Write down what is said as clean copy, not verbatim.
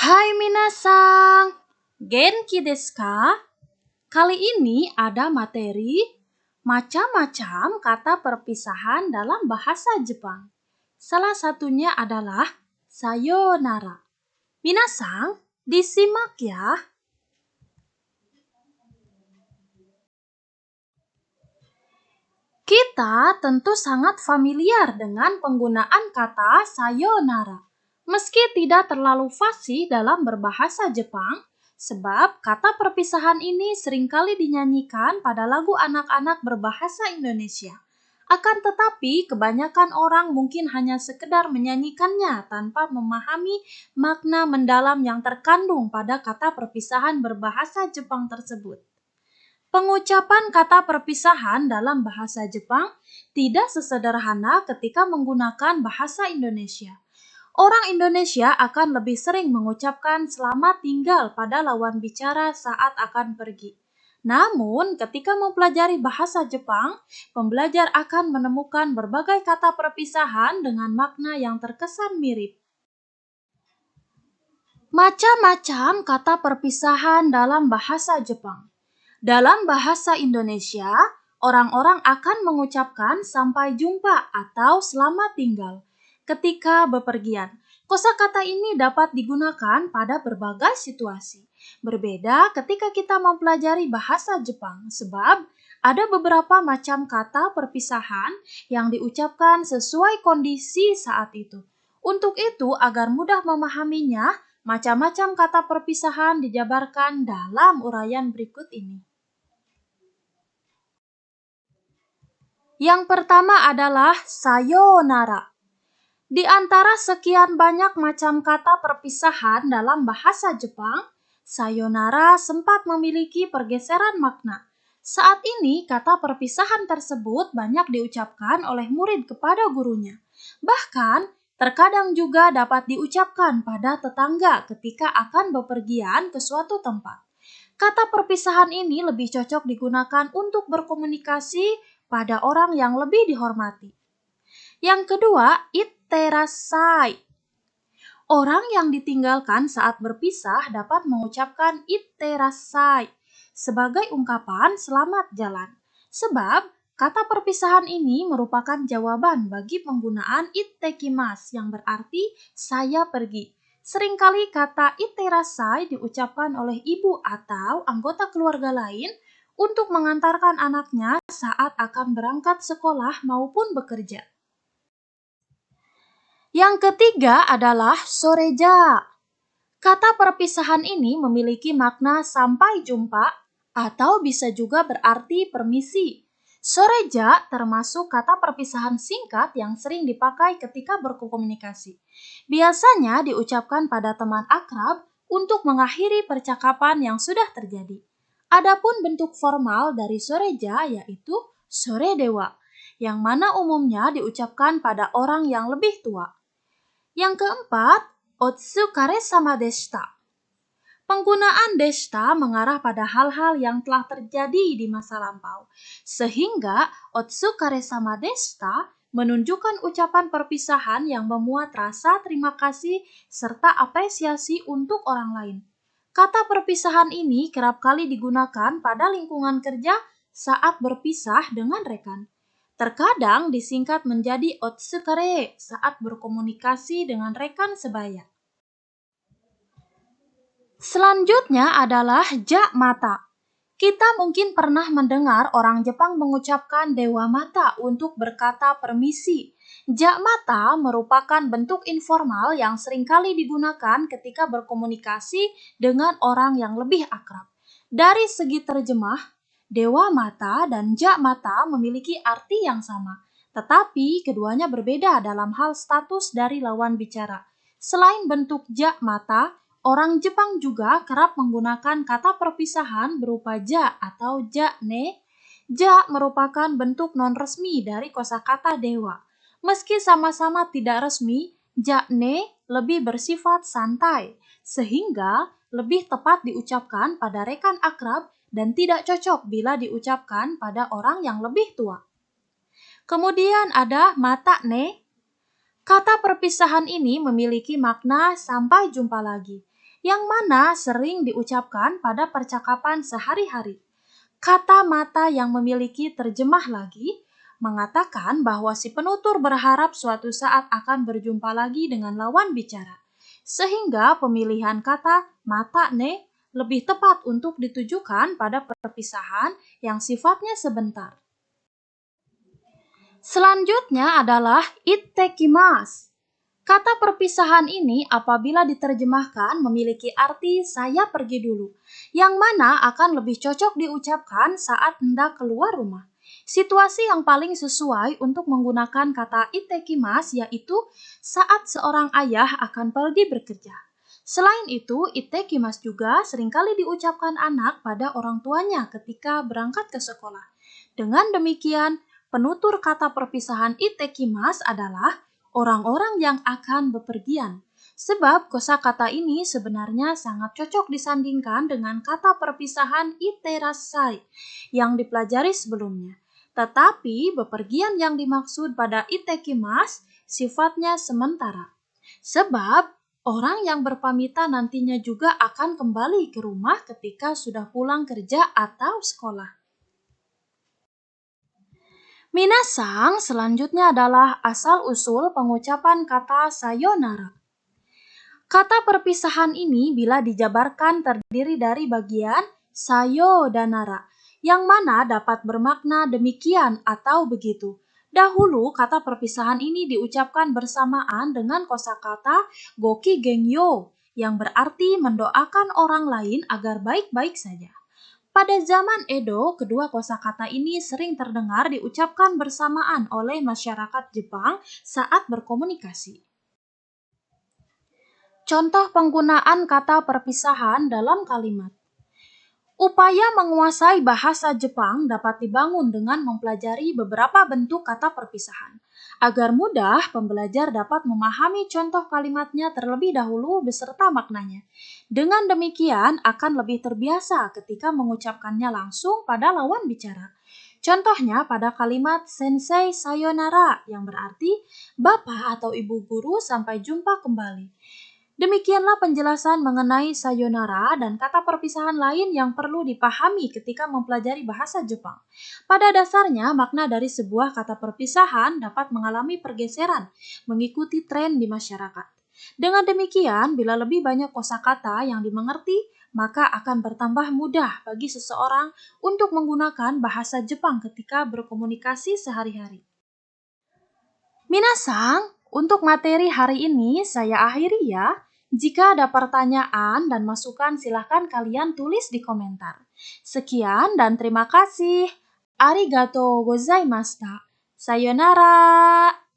Hai minasang, genki desu ka? Kali ini ada materi macam-macam kata perpisahan dalam bahasa Jepang. Salah satunya adalah sayonara. Minasang, disimak ya. Kita tentu sangat familiar dengan penggunaan kata sayonara. Meski tidak terlalu fasih dalam berbahasa Jepang, sebab kata perpisahan ini seringkali dinyanyikan pada lagu anak-anak berbahasa Indonesia. Akan tetapi, kebanyakan orang mungkin hanya sekedar menyanyikannya tanpa memahami makna mendalam yang terkandung pada kata perpisahan berbahasa Jepang tersebut. Pengucapan kata perpisahan dalam bahasa Jepang tidak sesederhana ketika menggunakan bahasa Indonesia. Orang Indonesia akan lebih sering mengucapkan selamat tinggal pada lawan bicara saat akan pergi. Namun, ketika mempelajari bahasa Jepang, pembelajar akan menemukan berbagai kata perpisahan dengan makna yang terkesan mirip. Macam-macam kata perpisahan dalam bahasa Jepang. Dalam bahasa Indonesia, orang-orang akan mengucapkan sampai jumpa atau selamat tinggal ketika bepergian. Kosakata ini dapat digunakan pada berbagai situasi. Berbeda ketika kita mempelajari bahasa Jepang, sebab ada beberapa macam kata perpisahan yang diucapkan sesuai kondisi saat itu. Untuk itu, agar mudah memahaminya, macam-macam kata perpisahan dijabarkan dalam uraian berikut ini. Yang pertama adalah sayonara. Di antara sekian banyak macam kata perpisahan dalam bahasa Jepang, sayonara sempat memiliki pergeseran makna. Saat ini, kata perpisahan tersebut banyak diucapkan oleh murid kepada gurunya. Bahkan, terkadang juga dapat diucapkan pada tetangga ketika akan bepergian ke suatu tempat. Kata perpisahan ini lebih cocok digunakan untuk berkomunikasi pada orang yang lebih dihormati. Yang kedua, itterasai. Orang yang ditinggalkan saat berpisah dapat mengucapkan itterasai sebagai ungkapan selamat jalan. Sebab kata perpisahan ini merupakan jawaban bagi penggunaan ittekimasu yang berarti saya pergi. Seringkali kata itterasai diucapkan oleh ibu atau anggota keluarga lain untuk mengantarkan anaknya saat akan berangkat sekolah maupun bekerja. Yang ketiga adalah soreja. Kata perpisahan ini memiliki makna sampai jumpa atau bisa juga berarti permisi. Soreja termasuk kata perpisahan singkat yang sering dipakai ketika berkomunikasi. Biasanya diucapkan pada teman akrab untuk mengakhiri percakapan yang sudah terjadi. Adapun bentuk formal dari soreja yaitu soredewa, yang mana umumnya diucapkan pada orang yang lebih tua. Yang keempat, otsukare sama deshita. Penggunaan deshita mengarah pada hal-hal yang telah terjadi di masa lampau, sehingga otsukare sama deshita menunjukkan ucapan perpisahan yang memuat rasa terima kasih serta apresiasi untuk orang lain. Kata perpisahan ini kerap kali digunakan pada lingkungan kerja saat berpisah dengan rekan. Terkadang disingkat menjadi otsukare saat berkomunikasi dengan rekan sebaya. Selanjutnya adalah ja mata. Kita mungkin pernah mendengar orang Jepang mengucapkan dewa mata untuk berkata permisi. Ja mata merupakan bentuk informal yang seringkali digunakan ketika berkomunikasi dengan orang yang lebih akrab. Dari segi terjemah, dewa mata dan ja mata memiliki arti yang sama, tetapi keduanya berbeda dalam hal status dari lawan bicara. Selain bentuk ja mata, orang Jepang juga kerap menggunakan kata perpisahan berupa ja atau ja ne. Ja merupakan bentuk non-resmi dari kosakata dewa. Meski sama-sama tidak resmi, ja ne lebih bersifat santai, sehingga lebih tepat diucapkan pada rekan akrab dan tidak cocok bila diucapkan pada orang yang lebih tua. Kemudian ada mata ne. Kata perpisahan ini memiliki makna sampai jumpa lagi. yang mana sering diucapkan pada percakapan sehari-hari. Kata mata yang memiliki terjemah lagi mengatakan bahwa si penutur berharap suatu saat akan berjumpa lagi dengan lawan bicara. Sehingga pemilihan kata mata ne lebih tepat untuk ditujukan pada perpisahan yang sifatnya sebentar. Selanjutnya adalah ittekimasu. Kata perpisahan ini apabila diterjemahkan memiliki arti saya pergi dulu, yang mana akan lebih cocok diucapkan saat hendak keluar rumah. Situasi yang paling sesuai untuk menggunakan kata ittekimasu yaitu saat seorang ayah akan pergi bekerja. Selain itu, ittekimasu juga seringkali diucapkan anak pada orang tuanya ketika berangkat ke sekolah. Dengan demikian, penutur kata perpisahan ittekimasu adalah orang-orang yang akan bepergian. Sebab kosakata ini sebenarnya sangat cocok disandingkan dengan kata perpisahan iterasai yang dipelajari sebelumnya. Tetapi bepergian yang dimaksud pada ittekimasu sifatnya sementara. Sebab orang yang berpamitan nantinya juga akan kembali ke rumah ketika sudah pulang kerja atau sekolah. Minasang selanjutnya adalah asal-usul pengucapan kata sayonara. Kata perpisahan ini bila dijabarkan terdiri dari bagian sayo dan nara, yang mana dapat bermakna demikian atau begitu. Dahulu kata perpisahan ini diucapkan bersamaan dengan kosakata goki gengyo, yang berarti mendoakan orang lain agar baik-baik saja. Pada zaman Edo, kedua kosakata ini sering terdengar diucapkan bersamaan oleh masyarakat Jepang saat berkomunikasi. Contoh penggunaan kata perpisahan dalam kalimat. Upaya menguasai bahasa Jepang dapat dibangun dengan mempelajari beberapa bentuk kata perpisahan, agar mudah pembelajar dapat memahami contoh kalimatnya terlebih dahulu beserta maknanya. Dengan demikian akan lebih terbiasa ketika mengucapkannya langsung pada lawan bicara. Contohnya pada kalimat sensei sayonara yang berarti bapak atau ibu guru sampai jumpa kembali. Demikianlah penjelasan mengenai sayonara dan kata perpisahan lain yang perlu dipahami ketika mempelajari bahasa Jepang. Pada dasarnya, makna dari sebuah kata perpisahan dapat mengalami pergeseran mengikuti tren di masyarakat. Dengan demikian, bila lebih banyak kosakata yang dimengerti, maka akan bertambah mudah bagi seseorang untuk menggunakan bahasa Jepang ketika berkomunikasi sehari-hari. Minasang, untuk materi hari ini saya akhiri ya. Jika ada pertanyaan dan masukan silahkan kalian tulis di komentar. Sekian dan terima kasih. Arigatou gozaimashita. Sayonara.